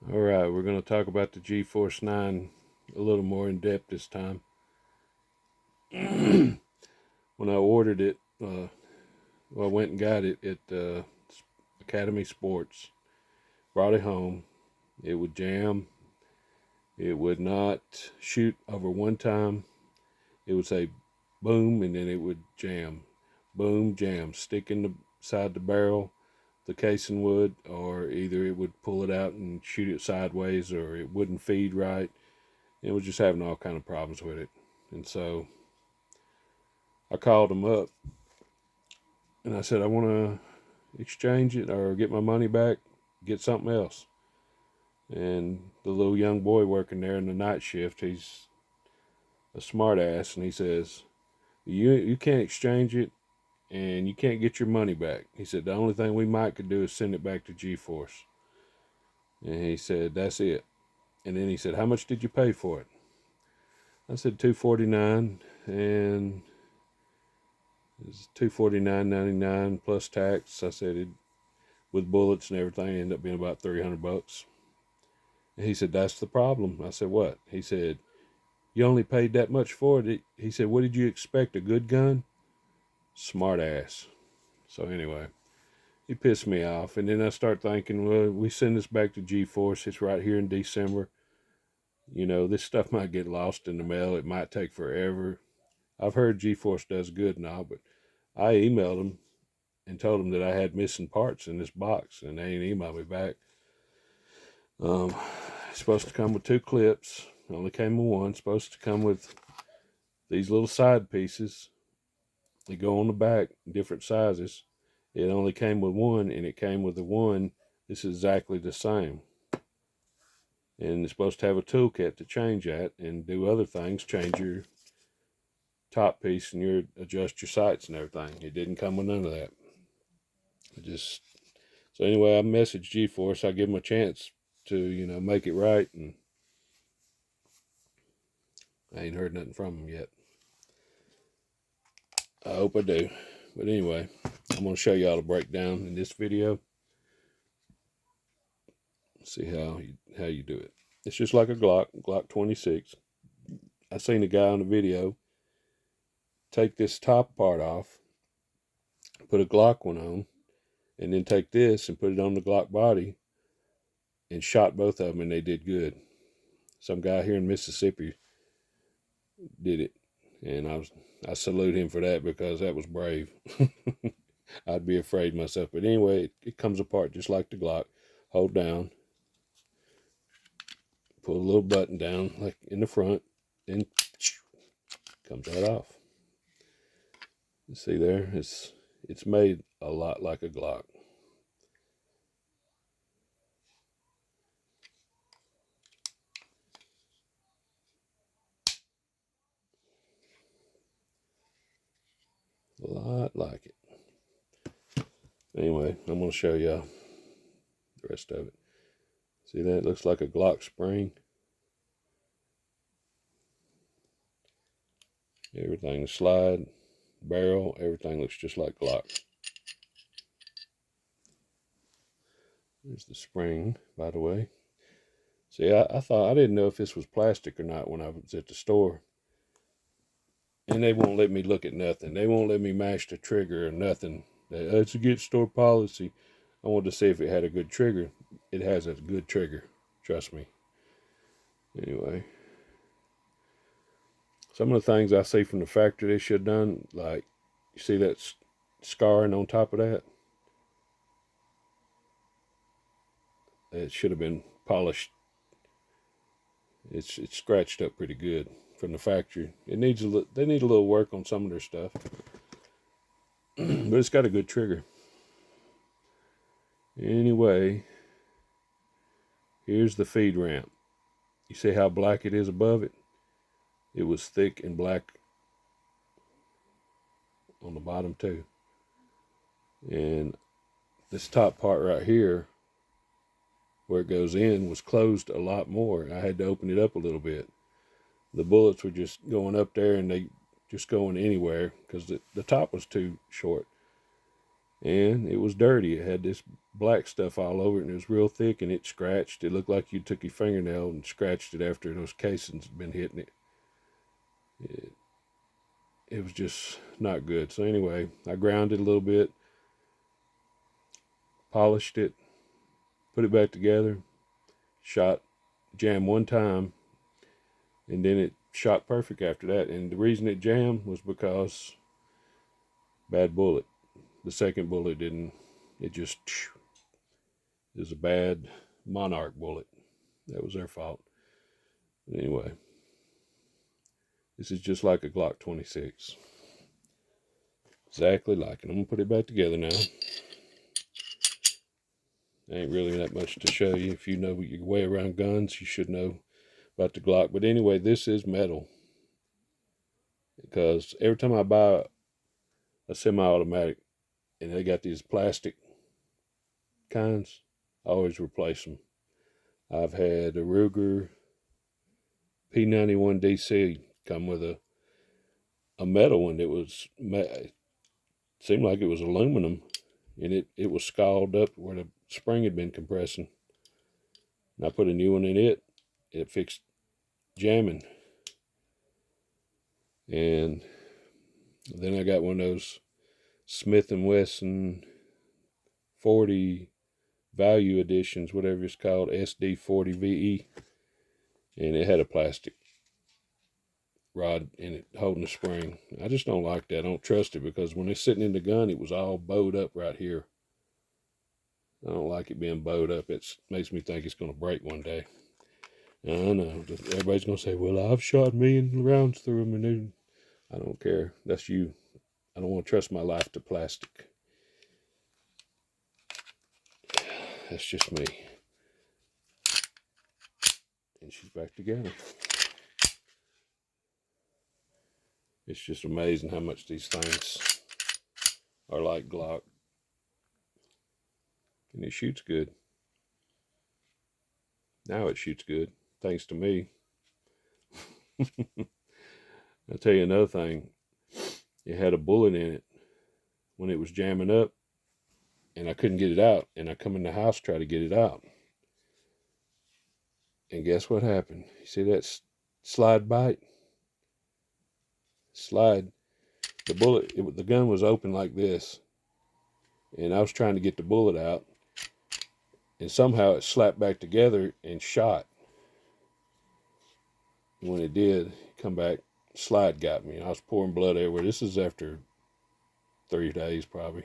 All right, we're going to talk about the Gforce 9 a little more in depth this time. When I ordered it, I went and got it at Academysports, brought it home. It would jam. It would not shoot over one time. It would say boom, and then it would jam. Boom, jam. Stick in the side the barrel, the casing would, or either it would pull it out and shoot it sideways, or it wouldn't feed right. It was just having all kind of problems with it. And so I called them up and I said, I want to exchange it or get my money back, get something else. And the little young boy working there in the night shift, he's a smart ass, and he says, you can't exchange it and you can't get your money back. He said, the only thing we might could do is send it back to Gforce. And he said, that's it. And then he said, how much did you pay for it? I said $249, and it's $249.99 plus tax. I said it with bullets and everything ended up being about $300. And he said, that's the problem. I said, what? He said, you only paid that much for it. He said, what did you expect? A good gun? Smart ass. So anyway, he pissed me off. And then I start thinking, well, we send this back to Gforce. It's right here in December. You know, this stuff might get lost in the mail. It might take forever. I've heard Gforce does good now, but I emailed them and told them that I had missing parts in this box, and they ain't emailed me back. It's supposed to come with 2 clips. It only came with one. It's supposed to come with these little side pieces. They go on the back, different sizes. It only came with one, and it came with the one. This is exactly the same. And it's supposed to have a toolkit to change that and do other things, change your top piece and adjust your sights and everything. It didn't come with none of that. So anyway, I messaged Gforce. I give them a chance to make it right, and I ain't heard nothing from them yet. I hope I do. But anyway, I'm gonna show y'all the breakdown in this video. See how you do it. It's just like a Glock 26. I seen a guy on the video take this top part off, put a Glock one on, and then take this and put it on the Glock body, and shot both of them, and they did good. Some guy here in Mississippi did it, and I salute him for that, because that was brave. I'd be afraid myself. But anyway, it comes apart just like the Glock. Hold down, pull a little button down like in the front, then comes right off. You see there, it's made a lot like a Glock. A lot like it. Anyway, I'm going to show y'all the rest of it. See that? It looks like a Glock spring. Everything, the slide, barrel, everything looks just like Glock. There's the spring, by the way. See, I thought, I didn't know if this was plastic or not when I was at the store. And they won't let me look at nothing. They won't let me mash the trigger or nothing. It's against store policy. I wanted to see if it had a good trigger. It has a good trigger. Trust me. Anyway. Some of the things I see from the factory they should have done, like, you see that scarring on top of that? It should have been polished. It's scratched up pretty good from the factory. They need a little work on some of their stuff. But it's got a good trigger. Anyway, here's the feed ramp. You see how black it is above it? It was thick and black on the bottom too. And this top part right here, where it goes in, was closed a lot more. I had to open it up a little bit. The bullets were just going up there, and they just going anywhere because the top was too short. and it was dirty. It had this black stuff all over it, and it was real thick, and it scratched. It looked like you took your fingernail and scratched it after those casings had been hitting it. It was just not good. So anyway, I ground it a little bit, polished it, put it back together, jammed one time, and then it shot perfect after that. And the reason it jammed was because bad bullet. The second bullet didn't. It just, it was a bad Monarch bullet. That was their fault. But anyway, this is just like a Glock 26. Exactly like it. I'm going to put it back together now. Ain't really that much to show you. If you know your way around guns, you should know about the Glock. But anyway, this is metal. Because every time I buy a semi-automatic and they got these plastic kinds, I always replace them. I've had a Ruger P91 DC come with a metal one that was, it seemed like it was aluminum, and it was scalded up where the spring had been compressing. And I put a new one in it. It fixed jamming. And then I got one of those Smith & Wesson 40 value editions, whatever it's called, SD40VE. And it had a plastic rod in it holding the spring. I just don't like that. I don't trust it because when it's sitting in the gun, it was all bowed up right here. I don't like it being bowed up. It makes me think it's going to break one day. I know. Everybody's going to say, well, I've shot a million rounds through them. And I don't care. That's you. I don't want to trust my life to plastic. That's just me. And she's back together. It's just amazing how much these things are like Glock. And it shoots good. Now it shoots good, thanks to me. I'll tell you another thing. It had a bullet in it when it was jamming up, and I couldn't get it out. And I come in the house to try to get it out. And guess what happened? You see that slide bite? Slide. The bullet, the gun was open like this. And I was trying to get the bullet out. And somehow it slapped back together and shot. And when it did, come back, slide got me. I was pouring blood everywhere. This is after 3 days probably.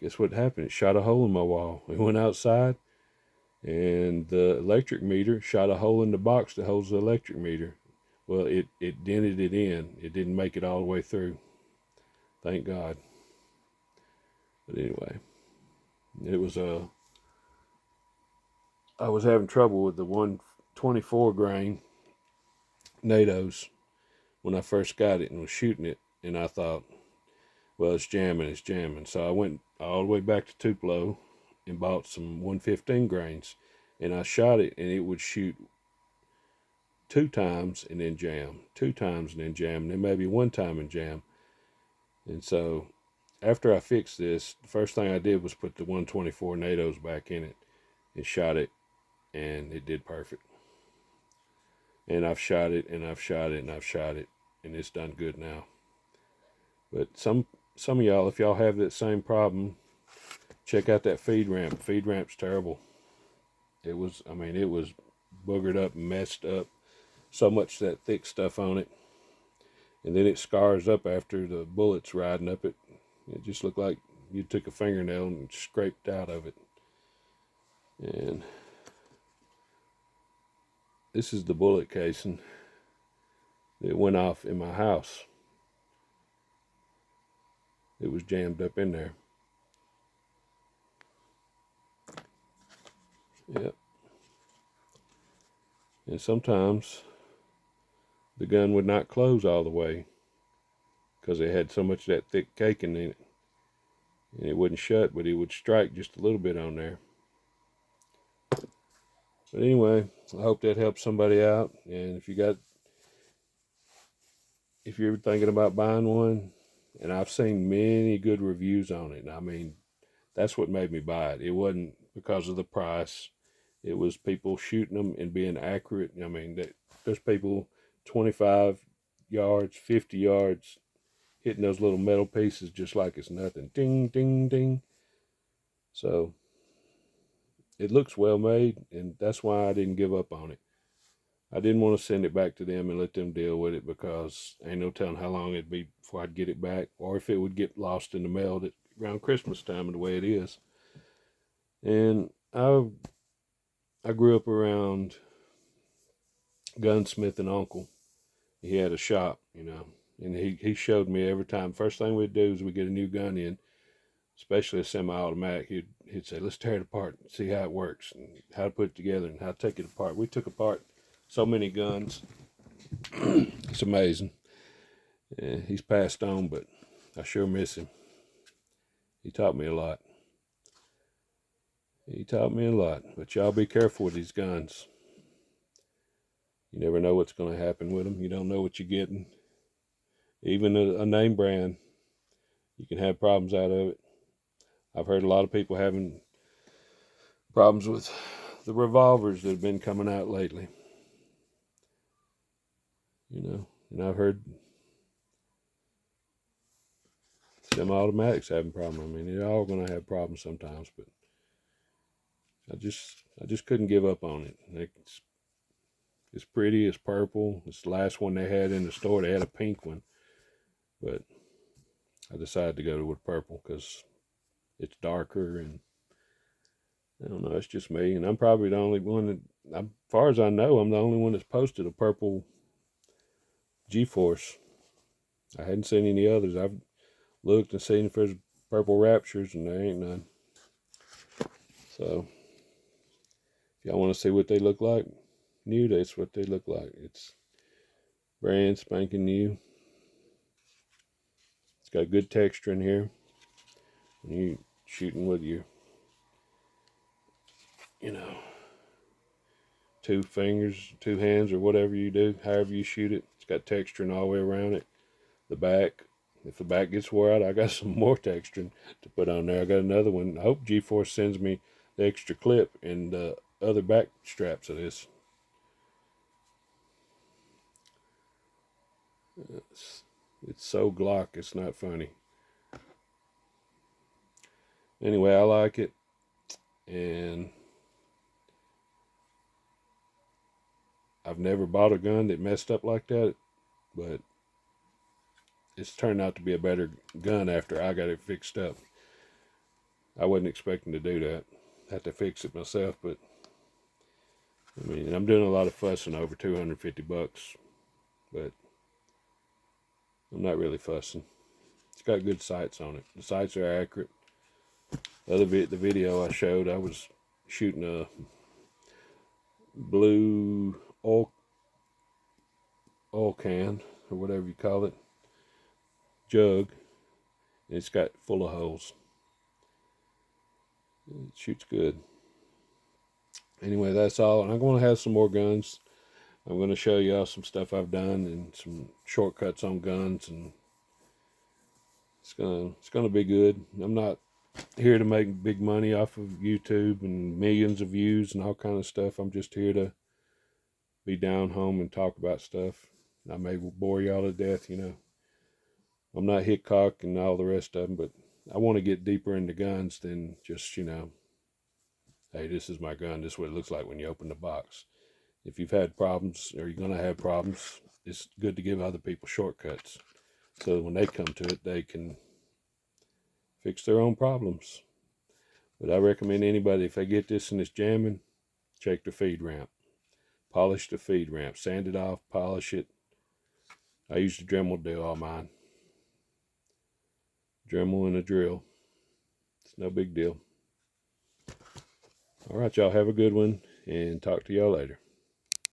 Guess what happened? It shot a hole in my wall. We went outside, and the electric meter shot a hole in the box that holds the electric meter. Well, it dented it in. It didn't make it all the way through. Thank God. But anyway, it was I was having trouble with the 124 grain NATOs when I first got it and was shooting it, and I thought, well, it's jamming. So I went all the way back to Tupelo and bought some 115 grains, and I shot it, and it would shoot 2 times and then jam, 2 times and then jam, and then maybe 1 time and jam. And so after I fixed this, the first thing I did was put the 124 NATOs back in it and shot it, and it did perfect. And I've shot it, and I've shot it, and I've shot it, and it's done good now. But some of y'all, if y'all have that same problem, check out that feed ramp. Feed ramp's terrible. It was boogered up, messed up. So much that thick stuff on it. And then it scars up after the bullets riding up it. It just looked like you took a fingernail and scraped out of it. And this is the bullet casing that went off in my house. It was jammed up in there. Yep. And sometimes the gun would not close all the way because it had so much of that thick caking in it. And it wouldn't shut, but it would strike just a little bit on there. But anyway, I hope that helps somebody out. And if you're thinking about buying one, And I've seen many good reviews on it. I mean, that's what made me buy it. It wasn't because of the price. It was people shooting them and being accurate. I mean, there's people 25 yards, 50 yards, hitting those little metal pieces just like it's nothing. Ding, ding, ding. So it looks well made, and that's why I didn't give up on it. I didn't want to send it back to them and let them deal with it, because ain't no telling how long it'd be before I'd get it back, or if it would get lost in the mail around Christmas time, the way it is. And I grew up around gunsmith and uncle. He had a shop, and he showed me every time. First thing we'd do is we get a new gun in, especially a semi-automatic. He'd say, let's tear it apart and see how it works and how to put it together and how to take it apart. We took apart so many guns. It's amazing. Yeah, he's passed on, but I sure miss him. He taught me a lot. But y'all be careful with these guns. You never know what's going to happen with them. You don't know what you're getting. Even a name brand, you can have problems out of it. I've heard a lot of people having problems with the revolvers that have been coming out lately. And I've heard semi-automatics having problems. I mean, they're all going to have problems sometimes, but I just couldn't give up on it. It's pretty. It's purple. It's the last one they had in the store. They had a pink one, but I decided to go with purple because it's darker, and I don't know. It's just me, and I'm probably the only one that, as far as I know, I'm the only one that's posted a purple Gforce. I hadn't seen any others. I've looked and seen if there's purple Raptures, and there ain't none. So, if y'all want to see what they look like, new, that's what they look like. It's brand spanking new. It's got good texture in here. When you shooting with your, 2 fingers, 2 hands, or whatever you do, however you shoot it, it's got texturing all the way around it. The back, if the back gets wore out, I got some more texturing to put on there. I got another one. I hope Gforce sends me the extra clip and the other back straps of this. It's so Glock, it's not funny. Anyway, I like it, and I've never bought a gun that messed up like that, but it's turned out to be a better gun after I got it fixed up. I wasn't expecting to do that. I had to fix it myself, but I mean, I'm doing a lot of fussing over $250, but I'm not really fussing. It's got good sights on it. The sights are accurate. The video I showed, I was shooting a blue oil can, or whatever you call it, jug, and it's got full of holes. It shoots good. Anyway, that's all. And I'm going to have some more guns. I'm going to show y'all some stuff I've done and some shortcuts on guns, and it's gonna be good. I'm not here to make big money off of YouTube and millions of views and all kind of stuff. I'm just here to be down home and talk about stuff. I may bore y'all to death, I'm not Hickok and all the rest of them, but I want to get deeper into guns than just, hey, this is my gun. This is what it looks like when you open the box. If you've had problems, or you're going to have problems, it's good to give other people shortcuts, so when they come to it, they can fix their own problems. But I recommend anybody, if they get this and it's jamming, check the feed ramp. Polish the feed ramp. Sand it off, polish it. I use the Dremel to do all mine. Dremel and a drill. It's no big deal. All right, y'all have a good one, and talk to y'all later.